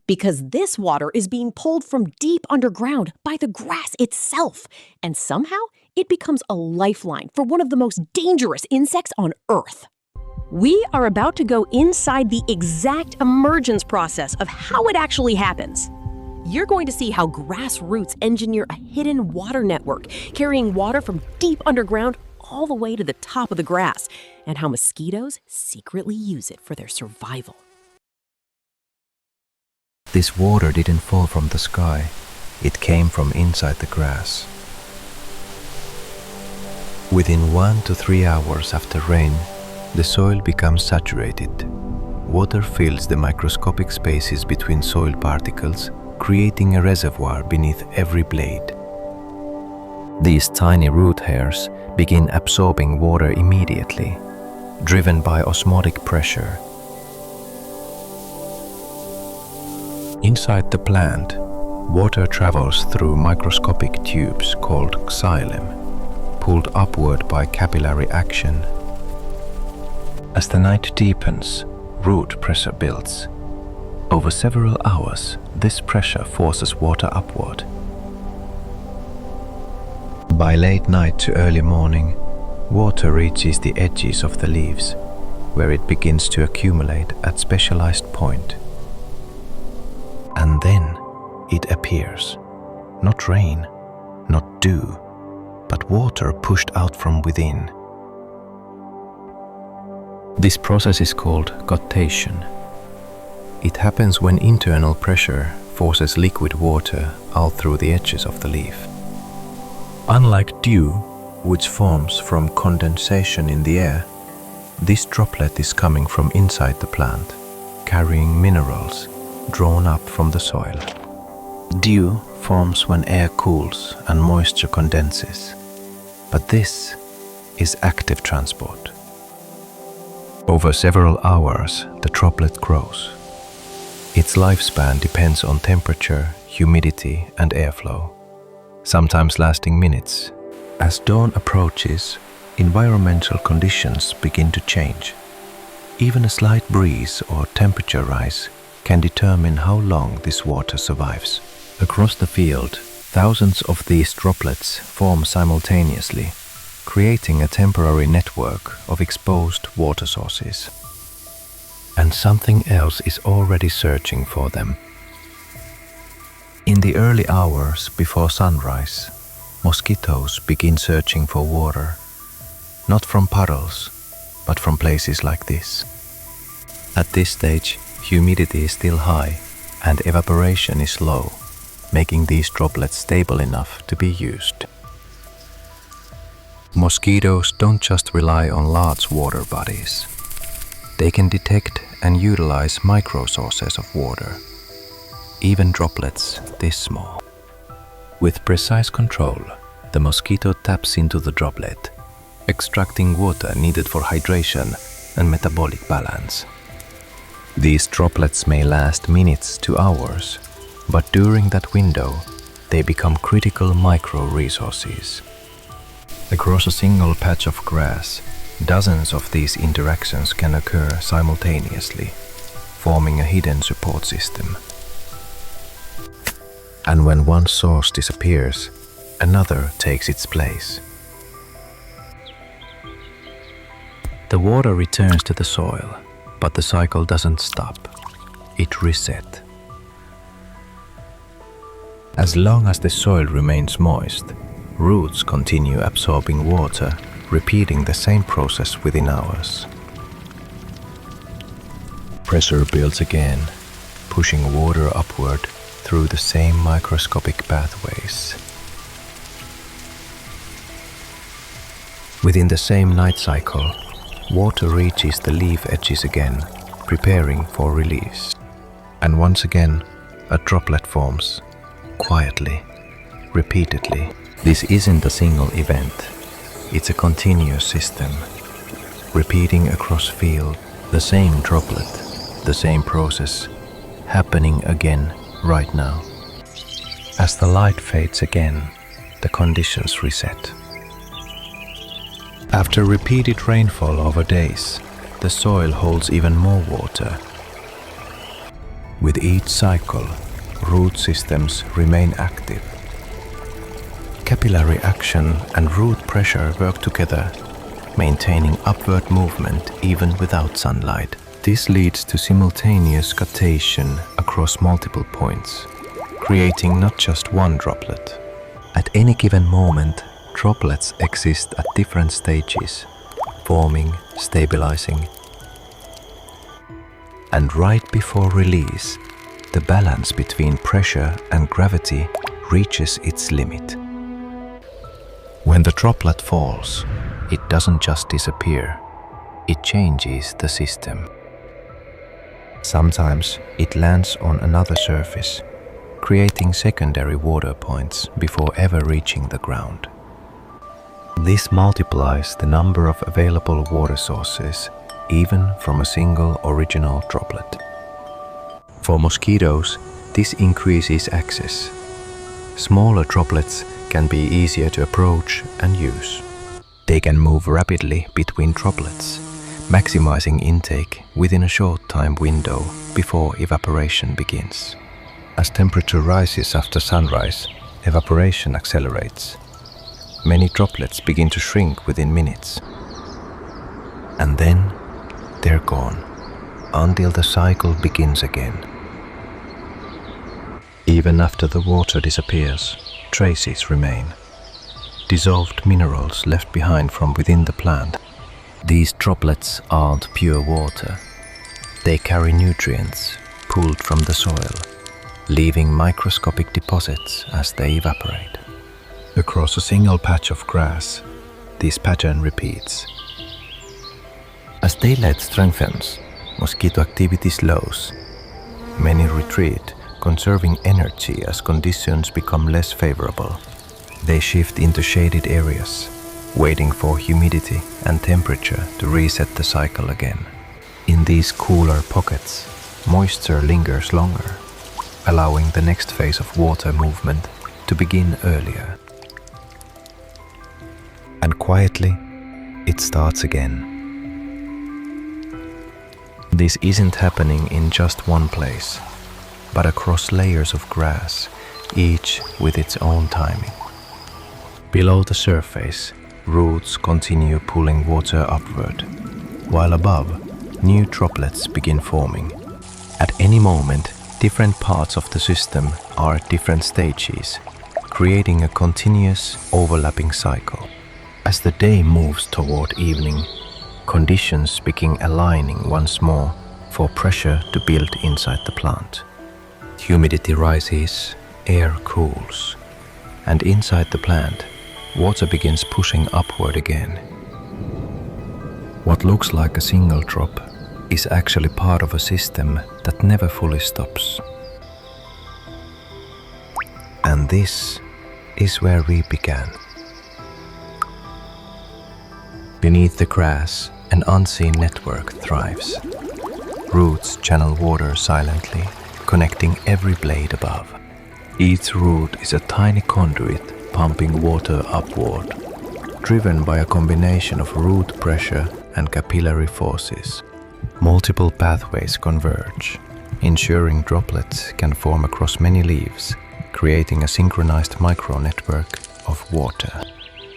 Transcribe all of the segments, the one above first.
Because this water is being pulled from deep underground by the grass itself, and somehow it becomes a lifeline for one of the most dangerous insects on Earth. We are about to go inside the exact emergence process of how it actually happens. You're going to see how grass roots engineer a hidden water network, carrying water from deep underground all the way to the top of the grass, and how mosquitoes secretly use it for their survival. This water didn't fall from the sky. It came from inside the grass. Within 1 to 3 hours after rain, the soil becomes saturated. Water fills the microscopic spaces between soil particles, creating a reservoir beneath every blade. These tiny root hairs begin absorbing water immediately, driven by osmotic pressure. Inside the plant, water travels through microscopic tubes called xylem, pulled upward by capillary action. As the night deepens, root pressure builds. Over several hours, this pressure forces water upward. By late night to early morning, water reaches the edges of the leaves, where it begins to accumulate at specialized point. And then it appears. Not rain, not dew, but water pushed out from within. This process is called guttation. It happens when internal pressure forces liquid water out through the edges of the leaf. Unlike dew, which forms from condensation in the air, this droplet is coming from inside the plant, carrying minerals drawn up from the soil. Dew forms when air cools and moisture condenses, but this is active transport. Over several hours, the droplet grows. Its lifespan depends on temperature, humidity, and airflow, sometimes lasting minutes. As dawn approaches, environmental conditions begin to change. Even a slight breeze or temperature rise can determine how long this water survives. Across the field, thousands of these droplets form simultaneously, creating a temporary network of exposed water sources. And something else is already searching for them. In the early hours before sunrise, mosquitoes begin searching for water, not from puddles, but from places like this. At this stage, humidity is still high and evaporation is low, making these droplets stable enough to be used. Mosquitoes don't just rely on large water bodies. They can detect and utilize micro sources of water, even droplets this small. With precise control, the mosquito taps into the droplet, extracting water needed for hydration and metabolic balance. These droplets may last minutes to hours, but during that window, they become critical micro-resources. Across a single patch of grass, dozens of these interactions can occur simultaneously, forming a hidden support system. And when one source disappears, another takes its place. The water returns to the soil, but the cycle doesn't stop. It resets. As long as the soil remains moist, roots continue absorbing water, repeating the same process within hours. Pressure builds again, pushing water upward through the same microscopic pathways. Within the same night cycle, water reaches the leaf edges again, preparing for release. And once again, a droplet forms, quietly, repeatedly. This isn't a single event. It's a continuous system, repeating across field, the same droplet, the same process, happening again right now. As the light fades again, the conditions reset. After repeated rainfall over days, the soil holds even more water. With each cycle, root systems remain active. Capillary action and root pressure work together, maintaining upward movement even without sunlight. This leads to simultaneous guttation across multiple points, creating not just one droplet. At any given moment, droplets exist at different stages, forming, stabilizing, and right before release, the balance between pressure and gravity reaches its limit. When the droplet falls, it doesn't just disappear, it changes the system. Sometimes it lands on another surface, creating secondary water points before ever reaching the ground. This multiplies the number of available water sources, even from a single original droplet. For mosquitoes, this increases access. Smaller droplets can be easier to approach and use. They can move rapidly between droplets, maximizing intake within a short time window before evaporation begins. As temperature rises after sunrise, evaporation accelerates. Many droplets begin to shrink within minutes. And then they're gone, until the cycle begins again. Even after the water disappears, traces remain. Dissolved minerals left behind from within the plant. These droplets aren't pure water. They carry nutrients pulled from the soil, leaving microscopic deposits as they evaporate. Across a single patch of grass, this pattern repeats. As daylight strengthens, mosquito activity slows. Many retreat, conserving energy as conditions become less favorable. They shift into shaded areas, waiting for humidity and temperature to reset the cycle again. In these cooler pockets, moisture lingers longer, allowing the next phase of water movement to begin earlier. And quietly, it starts again. This isn't happening in just one place, but across layers of grass, each with its own timing. Below the surface, roots continue pulling water upward, while above, new droplets begin forming. At any moment, different parts of the system are at different stages, creating a continuous, overlapping cycle. As the day moves toward evening, conditions begin aligning once more for pressure to build inside the plant. Humidity rises, air cools, and inside the plant, water begins pushing upward again. What looks like a single drop is actually part of a system that never fully stops. And this is where we began. Beneath the grass, an unseen network thrives. Roots channel water silently, connecting every blade above. Each root is a tiny conduit pumping water upward, driven by a combination of root pressure and capillary forces. Multiple pathways converge, ensuring droplets can form across many leaves, creating a synchronized micro-network of water.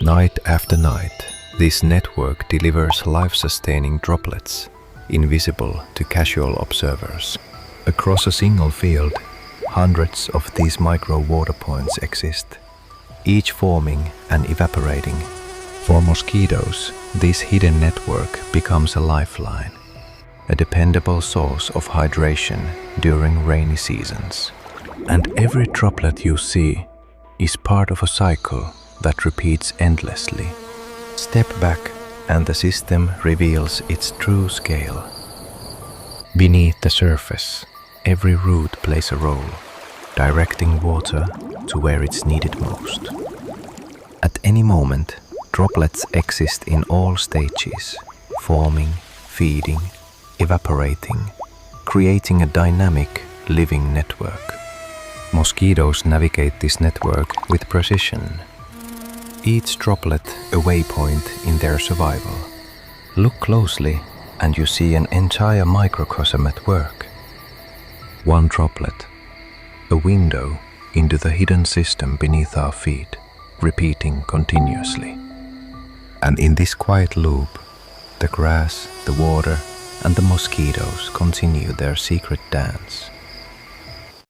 Night after night, this network delivers life-sustaining droplets, invisible to casual observers. Across a single field, hundreds of these micro-water points exist, each forming and evaporating. For mosquitoes, this hidden network becomes a lifeline, a dependable source of hydration during rainy seasons. And every droplet you see is part of a cycle that repeats endlessly. Step back and the system reveals its true scale. Beneath the surface, every root plays a role, directing water to where it's needed most. At any moment, droplets exist in all stages, forming, feeding, evaporating, creating a dynamic, living network. Mosquitoes navigate this network with precision, each droplet a waypoint in their survival. Look closely and you see an entire microcosm at work. One droplet, a window into the hidden system beneath our feet, repeating continuously. And in this quiet loop, the grass, the water, and the mosquitoes continue their secret dance.